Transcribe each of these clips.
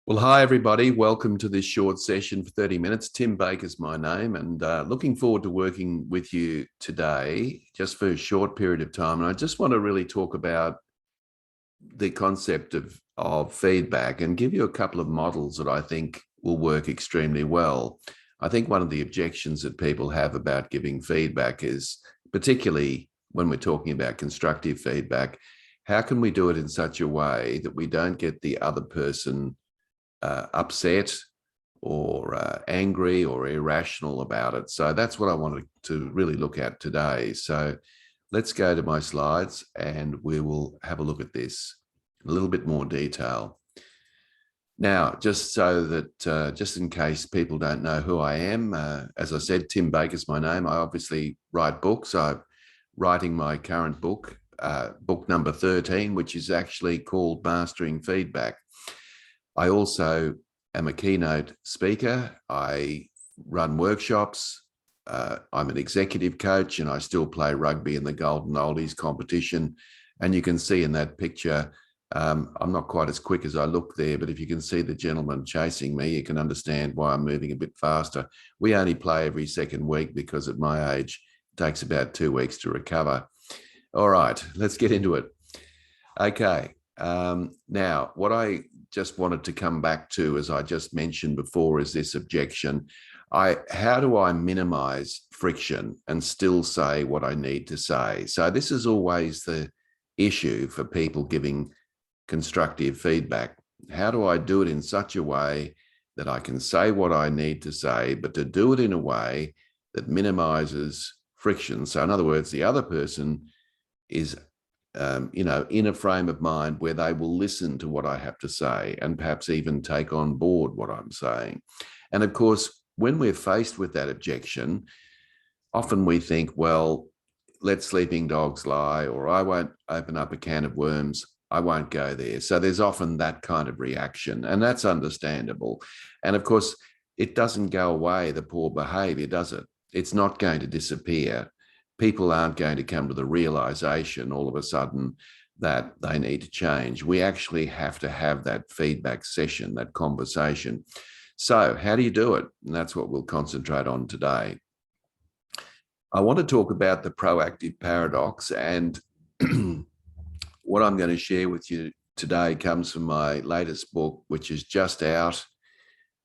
Well, hi, everybody. Welcome to this short session for 30 minutes. Tim Baker's my name, and looking forward to working with you today just for a short period of time. And I just want to really talk about the concept of feedback and give you a couple of models that I think will work extremely well. I think one of the objections that people have about giving feedback is, particularly when we're talking about constructive feedback, how can we do it in such a way that we don't get the other person upset or angry or irrational about it. So that's what I wanted to really look at today. So let's go to my slides and we will have a look at this in a little bit more detail. Now, just so that, just in case people don't know who I am, as I said, Tim Baker's my name. I obviously write books. I'm writing my current book, book number 13, which is actually called Mastering Feedback. I also am a keynote speaker. I run workshops. I'm an executive coach, and I still play rugby in the Golden Oldies competition. And you can see in that picture, I'm not quite as quick as I look there, but if you can see the gentleman chasing me, you can understand why I'm moving a bit faster. We only play every second week because at my age, it takes about 2 weeks to recover. All right, let's get into it. Okay. Now, what I just wanted to come back to, as I just mentioned before, is this objection. How do I minimize friction and still say what I need to say? So this is always the issue for people giving constructive feedback. How do I do it in such a way that I can say what I need to say, but to do it in a way that minimizes friction? So in other words, the other person is in a frame of mind where they will listen to what I have to say and perhaps even take on board what I'm saying. And of course, when we're faced with that objection, often we think, well, let sleeping dogs lie, or I won't open up a can of worms. I won't go there. So there's often that kind of reaction, and that's understandable. And of course, it doesn't go away, the poor behavior, does it? It's not going to disappear. People aren't going to come to the realization all of a sudden that they need to change. We actually have to have that feedback session, that conversation. So how do you do it? And that's what we'll concentrate on today. I want to talk about the proactive paradox, and what I'm going to share with you today comes from my latest book, which is just out,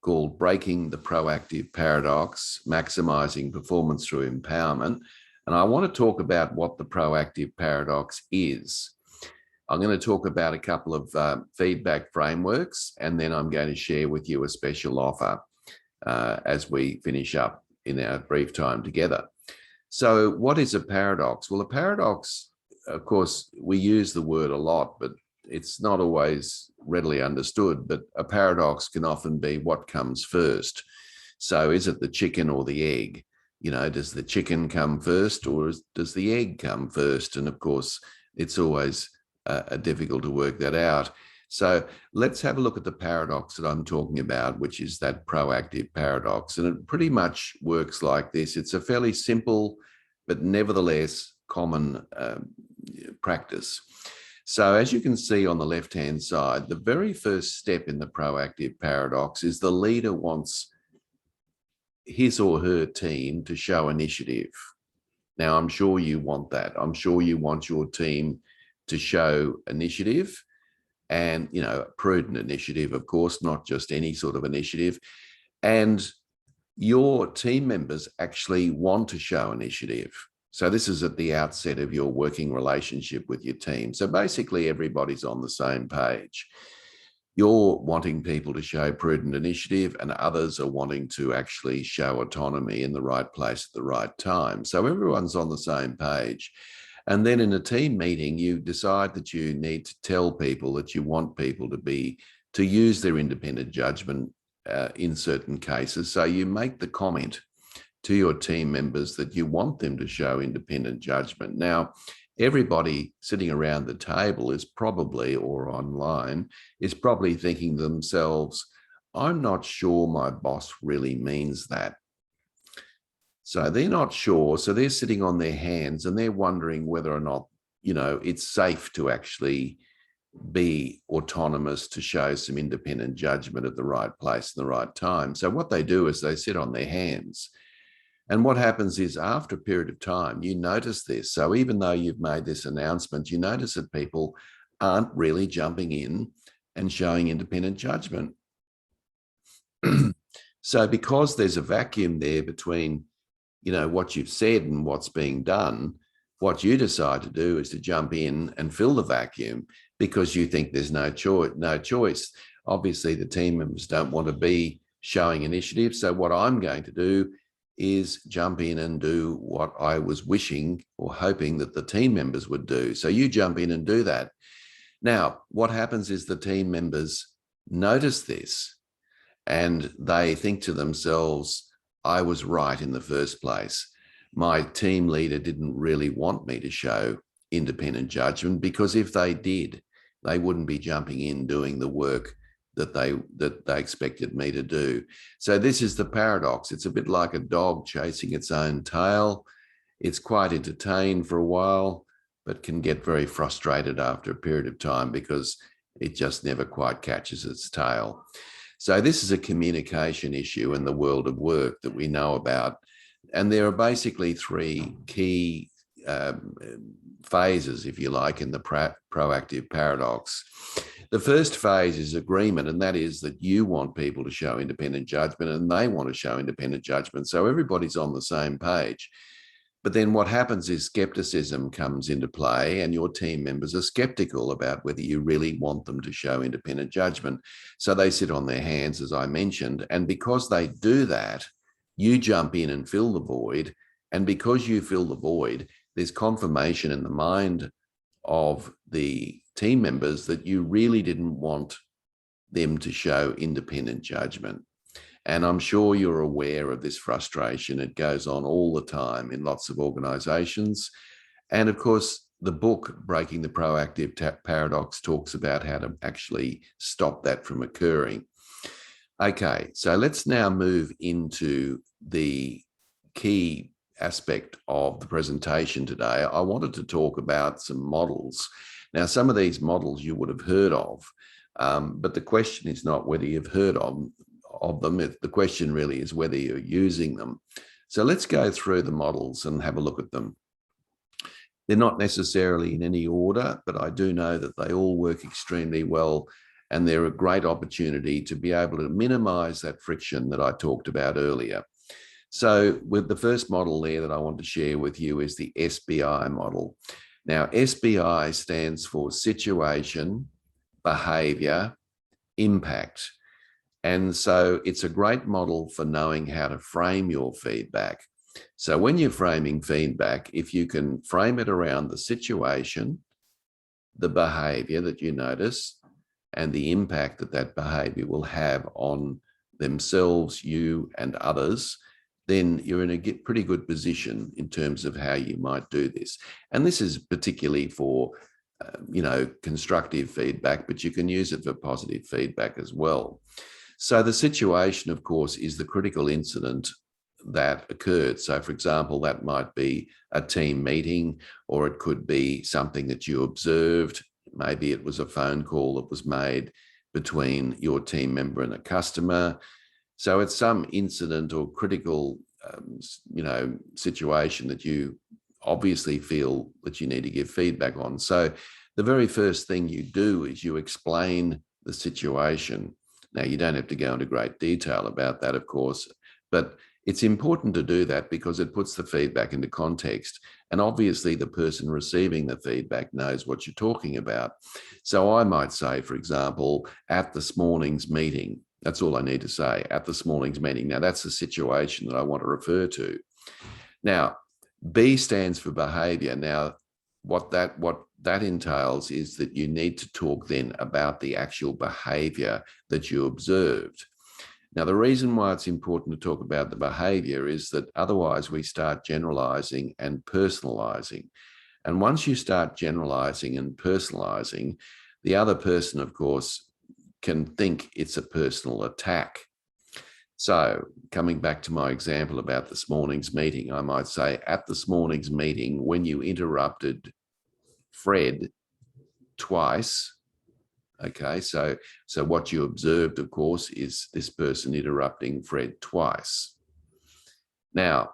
called Breaking the Proactive Paradox, Maximizing Performance Through Empowerment. And I want to talk about what the proactive paradox is. I'm going to talk about a couple of feedback frameworks, and then I'm going to share with you a special offer as we finish up in our brief time together. So what is a paradox? Well, a paradox, of course, we use the word a lot, but it's not always readily understood. But a paradox can often be what comes first. So is it the chicken or the egg? Does the chicken come first, or does the egg come first? And of course, it's always difficult to work that out. So let's have a look at the paradox that I'm talking about, which is that proactive paradox. And it pretty much works like this. It's a fairly simple, but nevertheless common practice. So as you can see on the left-hand side, the very first step in the proactive paradox is the leader wants his or her team to show initiative. Now, I'm sure you want that. I'm sure you want your team to show initiative, and, prudent initiative, of course, not just any sort of initiative. And your team members actually want to show initiative. So this is at the outset of your working relationship with your team. So basically everybody's on the same page. You're wanting people to show prudent initiative, and others are wanting to actually show autonomy in the right place at the right time. So everyone's on the same page. And then in a team meeting, you decide that you need to tell people that you want people to use their independent judgment in certain cases. So you make the comment to your team members that you want them to show independent judgment. Now, everybody sitting around the table is probably, or online, is probably thinking to themselves, I'm not sure my boss really means that. So they're not sure. So they're sitting on their hands and they're wondering whether or not, it's safe to actually be autonomous, to show some independent judgment at the right place and the right time. So what they do is they sit on their hands. And what happens is, after a period of time, you notice this. So even though you've made this announcement, you notice that people aren't really jumping in and showing independent judgment. So because there's a vacuum there between, what you've said and what's being done, what you decide to do is to jump in and fill the vacuum because you think there's no choice. Obviously, the team members don't want to be showing initiative. So what I'm going to do is jump in and do what I was wishing or hoping that the team members would do. So you jump in and do that. Now, what happens is the team members notice this and they think to themselves, I was right in the first place. My team leader didn't really want me to show independent judgment, because if they did, they wouldn't be jumping in doing the work that they expected me to do. So this is the paradox. It's a bit like a dog chasing its own tail. It's quite entertained for a while, but can get very frustrated after a period of time because it just never quite catches its tail. So this is a communication issue in the world of work that we know about. And there are basically three key phases, if you like, in the proactive paradox. The first phase is agreement, and that is that you want people to show independent judgment and they want to show independent judgment. So everybody's on the same page. But then what happens is skepticism comes into play, and your team members are skeptical about whether you really want them to show independent judgment. So they sit on their hands, as I mentioned, and because they do that, you jump in and fill the void. And because you fill the void, there's confirmation in the mind of the team members that you really didn't want them to show independent judgment. And I'm sure you're aware of this frustration. It goes on all the time in lots of organizations. And of course, the book, Breaking the Proactive Paradox, talks about how to actually stop that from occurring. Okay, so let's now move into the key aspect of the presentation today. I wanted to talk about some models. Now, some of these models you would have heard of, but the question is not whether you've heard of them. The question really is whether you're using them. So let's go through the models and have a look at them. They're not necessarily in any order, but I do know that they all work extremely well, and they're a great opportunity to be able to minimize that friction that I talked about earlier. So with the first model there that I want to share with you is the SBI model. Now, SBI stands for situation, behavior, impact. And so it's a great model for knowing how to frame your feedback. So when you're framing feedback, if you can frame it around the situation, the behavior that you notice, and the impact that that behavior will have on themselves, you, and others, then you're in a pretty good position in terms of how you might do this. And this is particularly for, constructive feedback, but you can use it for positive feedback as well. So the situation, of course, is the critical incident that occurred. So, for example, that might be a team meeting, or it could be something that you observed. Maybe it was a phone call that was made between your team member and a customer. So it's some incident or critical, situation that you obviously feel that you need to give feedback on. So the very first thing you do is you explain the situation. Now, you don't have to go into great detail about that, of course, but it's important to do that because it puts the feedback into context. And obviously, the person receiving the feedback knows what you're talking about. So I might say, for example, at this morning's meeting, that's all I need to say, at this morning's meeting. Now, that's the situation that I want to refer to. Now, B stands for behavior. Now, what that entails is that you need to talk then about the actual behavior that you observed. Now, the reason why it's important to talk about the behavior is that otherwise we start generalizing and personalizing. And once you start generalizing and personalizing, the other person, of course, can think it's a personal attack. So coming back to my example about this morning's meeting, I might say, at this morning's meeting, when you interrupted Fred twice, Okay, so what you observed, of course, is this person interrupting Fred twice. Now,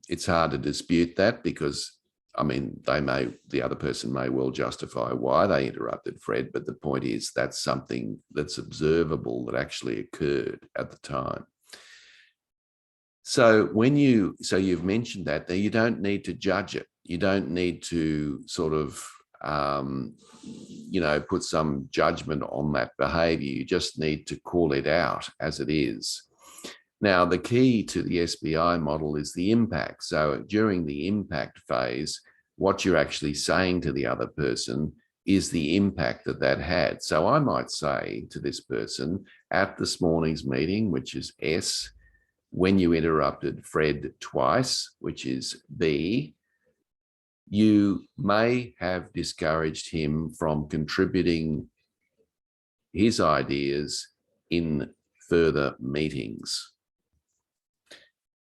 it's hard to dispute that because, I mean, the other person may well justify why they interrupted Fred, but the point is that's something that's observable that actually occurred at the time. So you've mentioned that, now you don't need to judge it. You don't need to sort of, put some judgment on that behavior. You just need to call it out as it is. Now, the key to the SBI model is the impact. So during the impact phase, what you're actually saying to the other person is the impact that had. So I might say to this person, at this morning's meeting, which is S, when you interrupted Fred twice, which is B, you may have discouraged him from contributing his ideas in further meetings.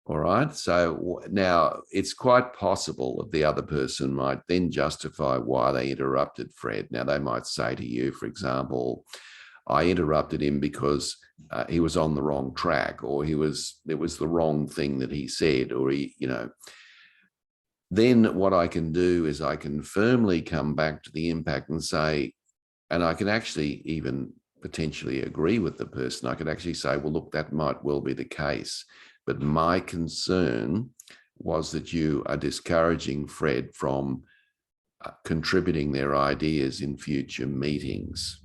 All right, so now it's quite possible that the other person might then justify why they interrupted Fred. Now, they might say to you, for example, I interrupted him because he was on the wrong track, or it was the wrong thing that he said, or then what I can do is I can firmly come back to the impact and say, and I can actually even potentially agree with the person. I could actually say, well, look, that might well be the case, but my concern was that you are discouraging Fred from contributing their ideas in future meetings.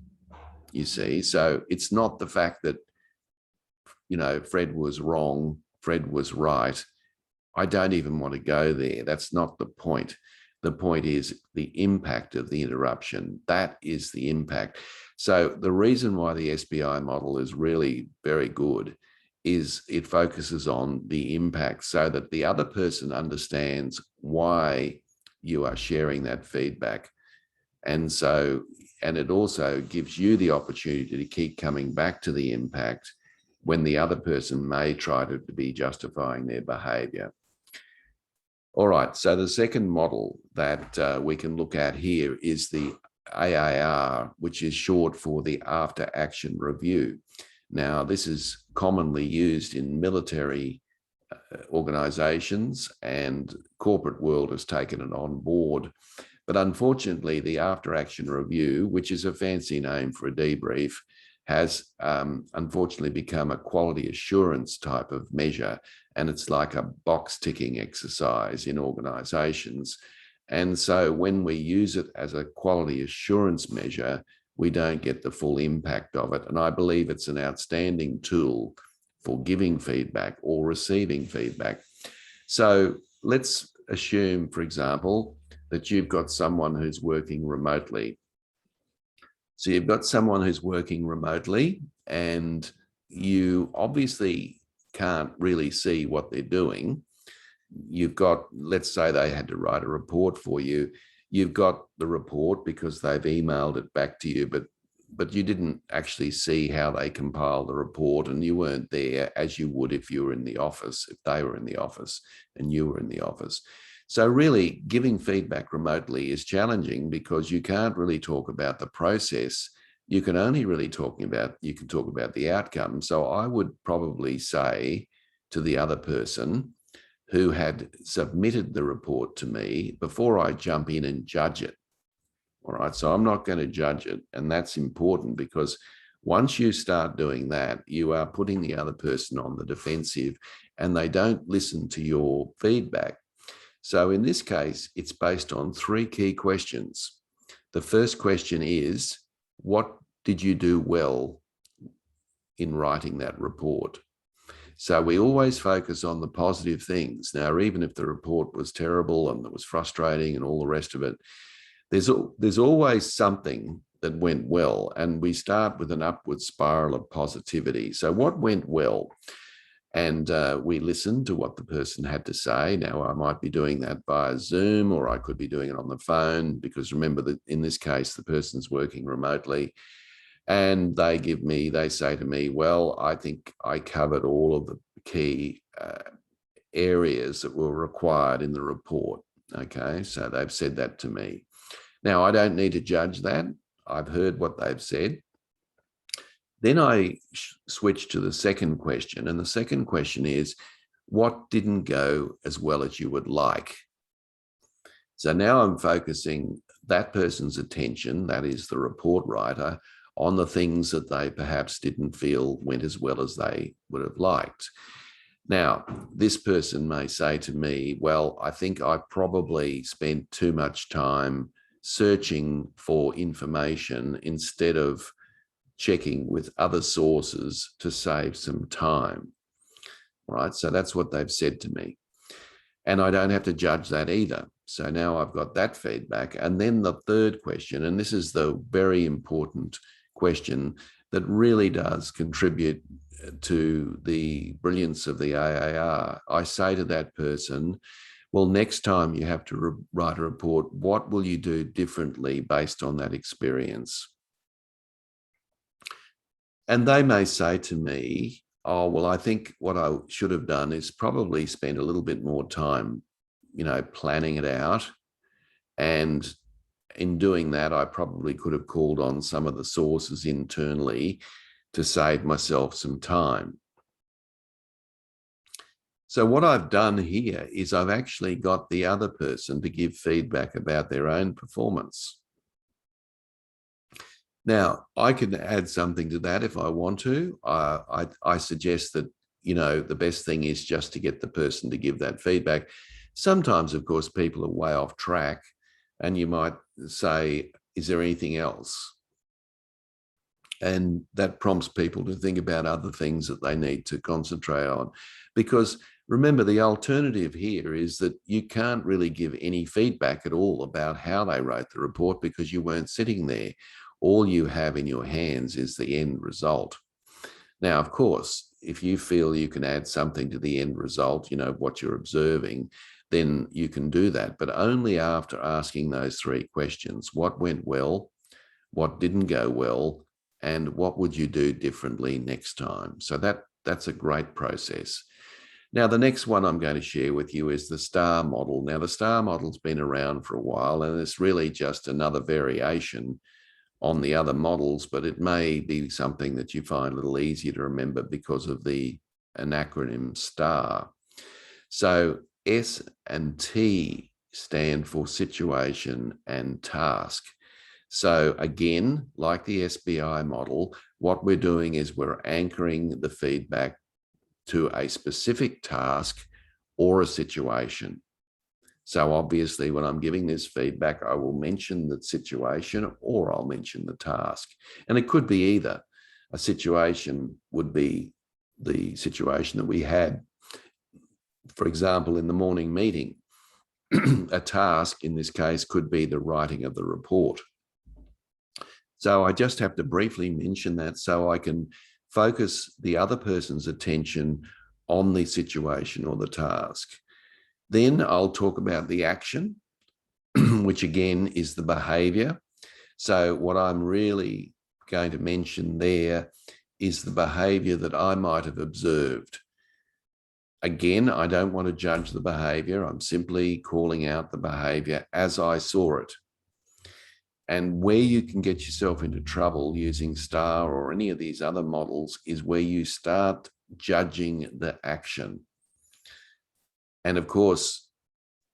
You see, so it's not the fact that, Fred was wrong, Fred was right. I don't even want to go there. That's not the point. The point is the impact of the interruption. That is the impact. So the reason why the SBI model is really very good is it focuses on the impact so that the other person understands why you are sharing that feedback. And it also gives you the opportunity to keep coming back to the impact when the other person may try to be justifying their behavior. All right, so the second model that we can look at here is the AAR, which is short for the after action review. Now, this is commonly used in military organizations, and corporate world has taken it on board. But unfortunately, the after action review, which is a fancy name for a debrief, has unfortunately become a quality assurance type of measure. And it's like a box ticking exercise in organizations. And so when we use it as a quality assurance measure, we don't get the full impact of it. And I believe it's an outstanding tool for giving feedback or receiving feedback. So let's assume, for example, that you've got someone who's working remotely. So you've got someone who's working remotely, and you obviously can't really see what they're doing. You've got, let's say they had to write a report for you. You've got the report because they've emailed it back to you, but you didn't actually see how they compiled the report, and you weren't there as you would if you were in the office, if they were in the office and you were in the office. So really giving feedback remotely is challenging because you can't really talk about the process. You can only really talk about the outcome. So I would probably say to the other person who had submitted the report to me, before I jump in and judge it. All right, so I'm not going to judge it. And that's important because once you start doing that, you are putting the other person on the defensive and they don't listen to your feedback. So in this case, it's based on 3 key questions. The first question is, what did you do well in writing that report? So we always focus on the positive things. Now, even if the report was terrible and it was frustrating and all the rest of it, there's always something that went well. And we start with an upward spiral of positivity. So what went well? And we listened to what the person had to say. Now, I might be doing that via Zoom, or I could be doing it on the phone, because remember that in this case, the person's working remotely. And they say to me, well, I think I covered all of the key areas that were required in the report. Okay, so they've said that to me. Now, I don't need to judge that. I've heard what they've said. Then I switch to the second question. And the second question is, what didn't go as well as you would like? So now I'm focusing that person's attention, that is the report writer, on the things that they perhaps didn't feel went as well as they would have liked. Now, this person may say to me, well, I think I probably spent too much time searching for information instead of checking with other sources to save some time, right? So that's what they've said to me. And I don't have to judge that either. So now I've got that feedback. And then the third question, and this is the very important question that really does contribute to the brilliance of the AAR. I say to that person, well, next time you have to write a report, what will you do differently based on that experience? And they may say to me, oh, well, I think what I should have done is probably spend a little bit more time, planning it out. And in doing that, I probably could have called on some of the sources internally to save myself some time. So what I've done here is I've actually got the other person to give feedback about their own performance. Now, I can add something to that if I want to. I suggest that, the best thing is just to get the person to give that feedback. Sometimes, of course, people are way off track, and you might say, is there anything else? And that prompts people to think about other things that they need to concentrate on. Because remember, the alternative here is that you can't really give any feedback at all about how they wrote the report because you weren't sitting there. All you have in your hands is the end result. Now, of course, if you feel you can add something to the end result, what you're observing, then you can do that, but only after asking those three questions. What went well? What didn't go well? And what would you do differently next time? So that's a great process. Now, the next one I'm going to share with you is the STAR model. Now, the STAR model's been around for a while, and it's really just another variation on the other models, but it may be something that you find a little easier to remember because of the acronym STAR. So S and T stand for situation and task. So again, like the SBI model, what we're doing is we're anchoring the feedback to a specific task or a situation. So obviously, when I'm giving this feedback, I will mention the situation or I'll mention the task. And it could be either. A situation would be the situation that we had, for example, in the morning meeting. A task in this case could be the writing of the report. So I just have to briefly mention that so I can focus the other person's attention on the situation or the task. Then I'll talk about the action, which again is the behavior. So what I'm really going to mention there is the behavior that I might have observed. Again, I don't want to judge the behavior. I'm simply calling out the behavior as I saw it. And where you can get yourself into trouble using STAR or any of these other models is where you start judging the action. And of course,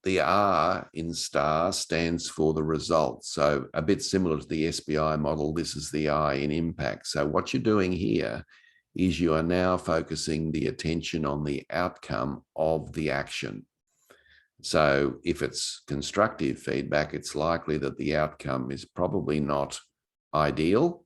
the R in STAR stands for the result. So a bit similar to the SBI model, this is the I in impact. So what you're doing here is you are now focusing the attention on the outcome of the action. So if it's constructive feedback, it's likely that the outcome is probably not ideal.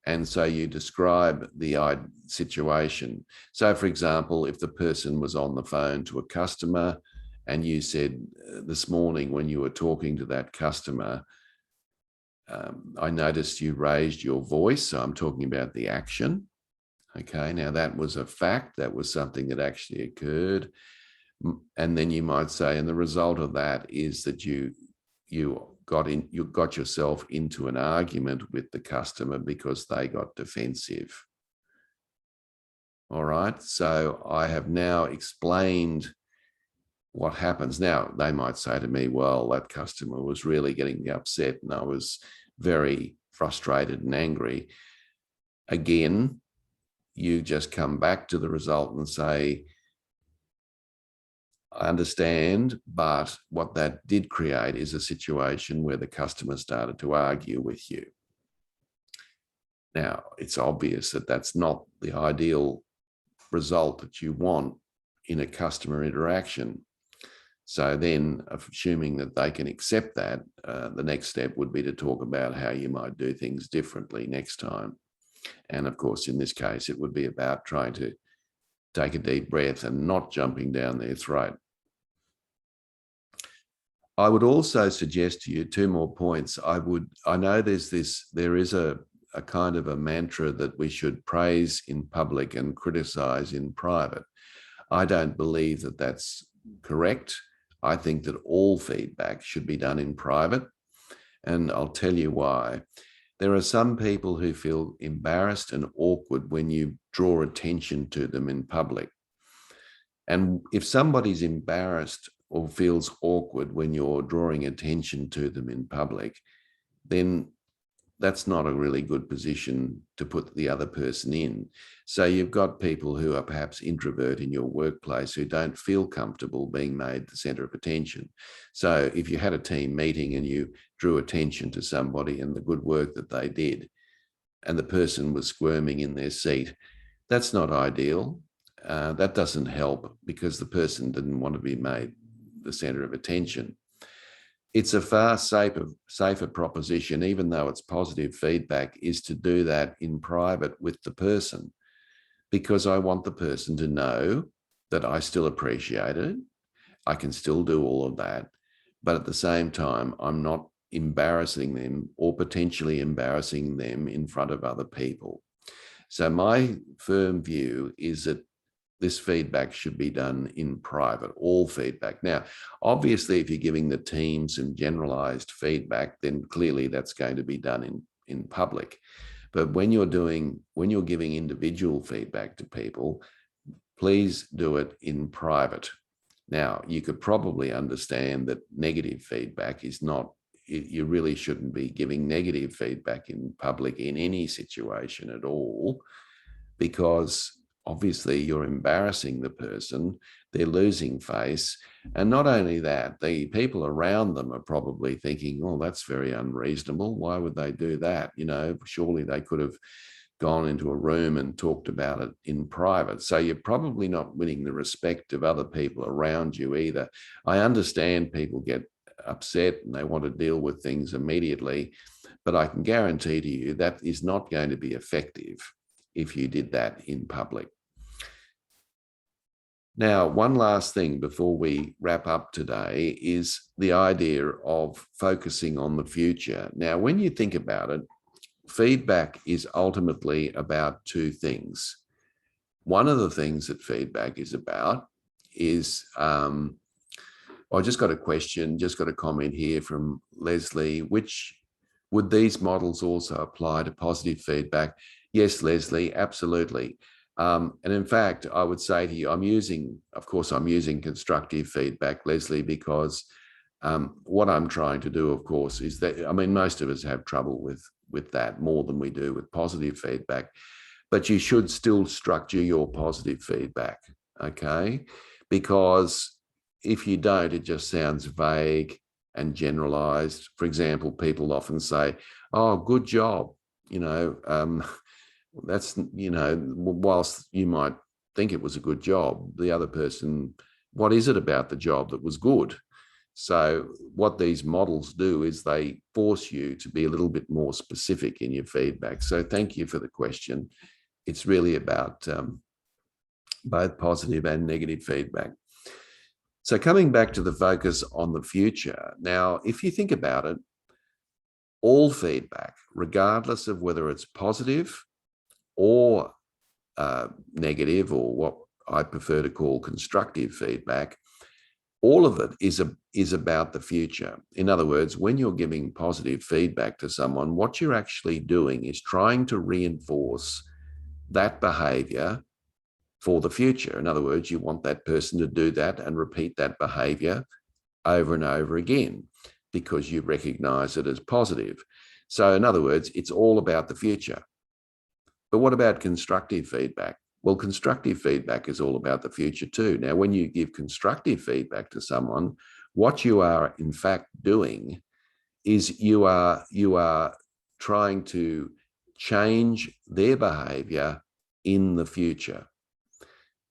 And so you describe the situation. So for example, if the person was on the phone to a customer and you said this morning when you were talking to that customer, I noticed you raised your voice. So I'm talking about the action. Okay, now that was a fact. That was something that actually occurred. And then you might say, and the result of that is that you got yourself into an argument with the customer because they got defensive. All right, so I have now explained what happens. Now, they might say to me, well, that customer was really getting upset and I was very frustrated and angry, again, you just come back to the result and say, I understand, but what that did create is a situation where the customer started to argue with you. Now, it's obvious that that's not the ideal result that you want in a customer interaction. So then, assuming that they can accept that, the next step would be to talk about how you might do things differently next time. And of course, in this case, it would be about trying to take a deep breath and not jumping down their throat. I would also suggest to you 2 more points. I know there is a kind of a mantra that we should praise in public and criticize in private. I don't believe that that's correct. I think that all feedback should be done in private, and I'll tell you why. There are some people who feel embarrassed and awkward when you draw attention to them in public. And if somebody's embarrassed or feels awkward when you're drawing attention to them in public, then that's not a really good position to put the other person in. So you've got people who are perhaps introvert in your workplace who don't feel comfortable being made the center of attention. So if you had a team meeting and you drew attention to somebody and the good work that they did, and the person was squirming in their seat, that's not ideal. That doesn't help because the person didn't want to be made the center of attention. It's a far safer proposition, even though it's positive feedback, is to do that in private with the person, because I want the person to know that I still appreciate it. I can still do all of that, but at the same time, I'm not embarrassing them or potentially embarrassing them in front of other people. So my firm view is that this feedback should be done in private, all feedback. Now, obviously, if you're giving the team some generalized feedback, then clearly that's going to be done in public. But when you're giving individual feedback to people, please do it in private. Now, you could probably understand that negative feedback is not, you really shouldn't be giving negative feedback in public in any situation at all, because obviously you're embarrassing the person, they're losing face. And not only that, the people around them are probably thinking, oh, that's very unreasonable. Why would they do that? You know, surely they could have gone into a room and talked about it in private. So you're probably not winning the respect of other people around you either. I understand people get upset and they want to deal with things immediately, but I can guarantee to you that is not going to be effective if you did that in public. Now, one last thing before we wrap up today is the idea of focusing on the future. Now, when you think about it, feedback is ultimately about 2 things. One of the things that feedback is about is, I just got a comment here from Leslie, would these models also apply to positive feedback? Yes, Leslie, absolutely. And in fact, I would say to you, I'm using constructive feedback, Leslie, because what I'm trying to do, of course, is that, I mean, most of us have trouble with that more than we do with positive feedback, but you should still structure your positive feedback, okay? Because if you don't, it just sounds vague and generalized. For example, people often say, oh, good job, that's, whilst you might think it was a good job, the other person, what is it about the job that was good? So what these models do is they force you to be a little bit more specific in your feedback. So thank you for the question. It's really about both positive and negative feedback. So coming back to the focus on the future. Now, if you think about it, all feedback, regardless of whether it's positive or negative, or what I prefer to call constructive feedback, all of it is about the future. In other words, when you're giving positive feedback to someone, what you're actually doing is trying to reinforce that behavior for the future. In other words, you want that person to do that and repeat that behavior over and over again because you recognize it as positive. So in other words, it's all about the future. But what about constructive feedback? Well, constructive feedback is all about the future too. Now, when you give constructive feedback to someone, what you are in fact doing is you are trying to change their behavior in the future.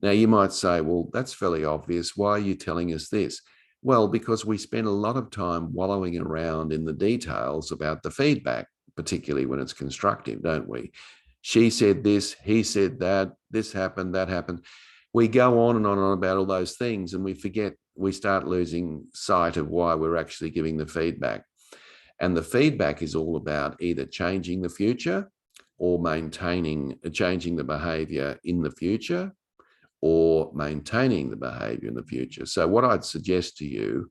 Now, you might say, well, that's fairly obvious. Why are you telling us this? Well, because we spend a lot of time wallowing around in the details about the feedback, particularly when it's constructive, don't we? She said this, he said that, this happened, that happened. We go on and on about all those things, and we start losing sight of why we're actually giving the feedback. And the feedback is all about either changing the future or changing the behavior in the future, or maintaining the behavior in the future. So what I'd suggest to you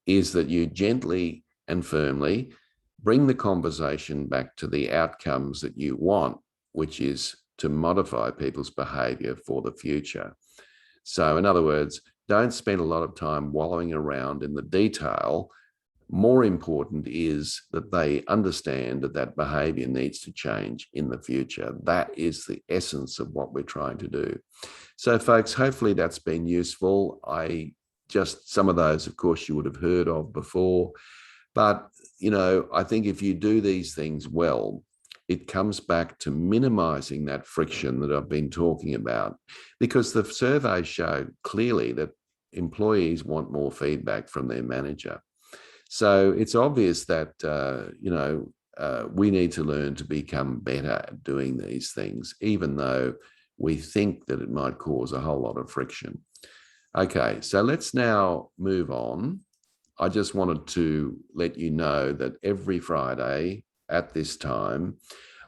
is that you gently and firmly bring the conversation back to the outcomes that you want, which is to modify people's behavior for the future. So in other words, don't spend a lot of time wallowing around in the detail. More important is that they understand that that behavior needs to change in the future. That is the essence of what we're trying to do. So folks, hopefully that's been useful. Some of those, of course, you would have heard of before, but I think if you do these things well, it comes back to minimizing that friction that I've been talking about, because the surveys show clearly that employees want more feedback from their manager. So it's obvious that, we need to learn to become better at doing these things, even though we think that it might cause a whole lot of friction. Okay, so let's now move on. I just wanted to let you know that every Friday at this time,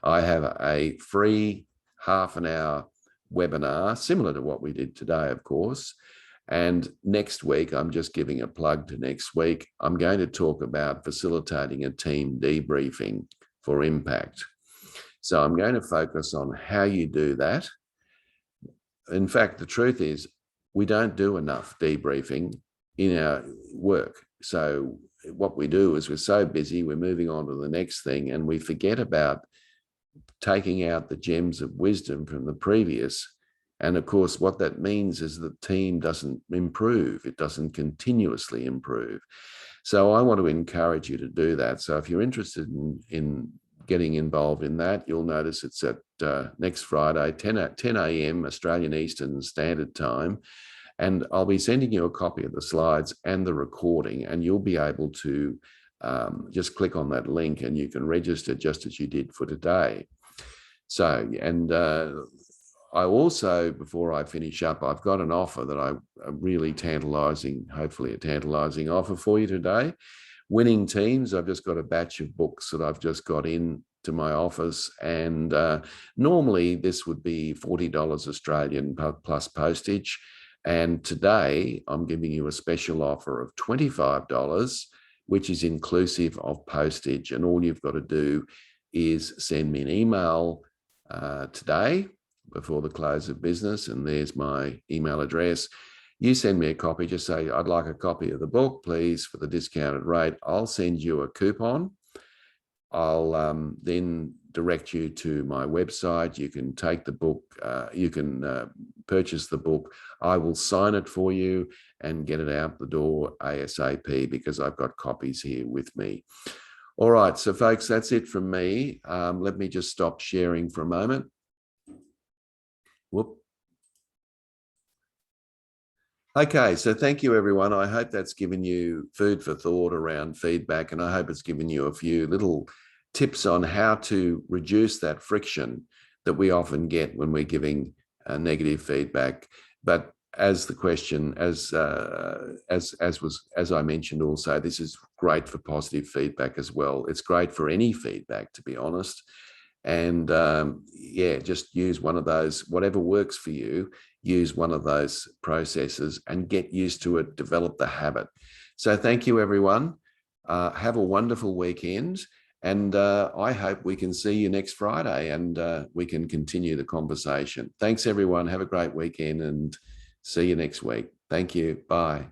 I have a free half-an-hour webinar, similar to what we did today, of course. And next week, I'm just giving a plug to next week. I'm going to talk about facilitating a team debriefing for impact. So I'm going to focus on how you do that. In fact, the truth is we don't do enough debriefing in our work. So what we do is we're so busy, we're moving on to the next thing, and we forget about taking out the gems of wisdom from the previous. And of course, what that means is the team doesn't improve. It doesn't continuously improve. So I want to encourage you to do that. So if you're interested in getting involved in that, you'll notice it's at next Friday, 10 a.m. Australian Eastern Standard Time. And I'll be sending you a copy of the slides and the recording, and you'll be able to just click on that link and you can register just as you did for today. So, and I also, before I finish up, I've got an offer that a really tantalizing, hopefully a tantalizing offer for you today. Winning teams, I've just got a batch of books that I've just got in to my office, and normally this would be $40 Australian plus postage. And today I'm giving you a special offer of $25, which is inclusive of postage. And all you've got to do is send me an email today before the close of business, and there's my email address. You send me a copy, just say, I'd like a copy of the book, please, for the discounted rate. I'll send you a coupon. I'll then direct you to my website. You can take the book, you can purchase the book. I will sign it for you and get it out the door ASAP, because I've got copies here with me. All right, so folks, that's it from me. Let me just stop sharing for a moment. Whoop. Okay, so thank you, everyone. I hope that's given you food for thought around feedback, and I hope it's given you a few little tips on how to reduce that friction that we often get when we're giving negative feedback. But as the question, as I mentioned also, this is great for positive feedback as well. It's great for any feedback, to be honest. And yeah, just use one of those, whatever works for you, use one of those processes and get used to it, develop the habit. So thank you, everyone. Have a wonderful weekend. And I hope we can see you next Friday and we can continue the conversation. Thanks, everyone. Have a great weekend and see you next week. Thank you. Bye.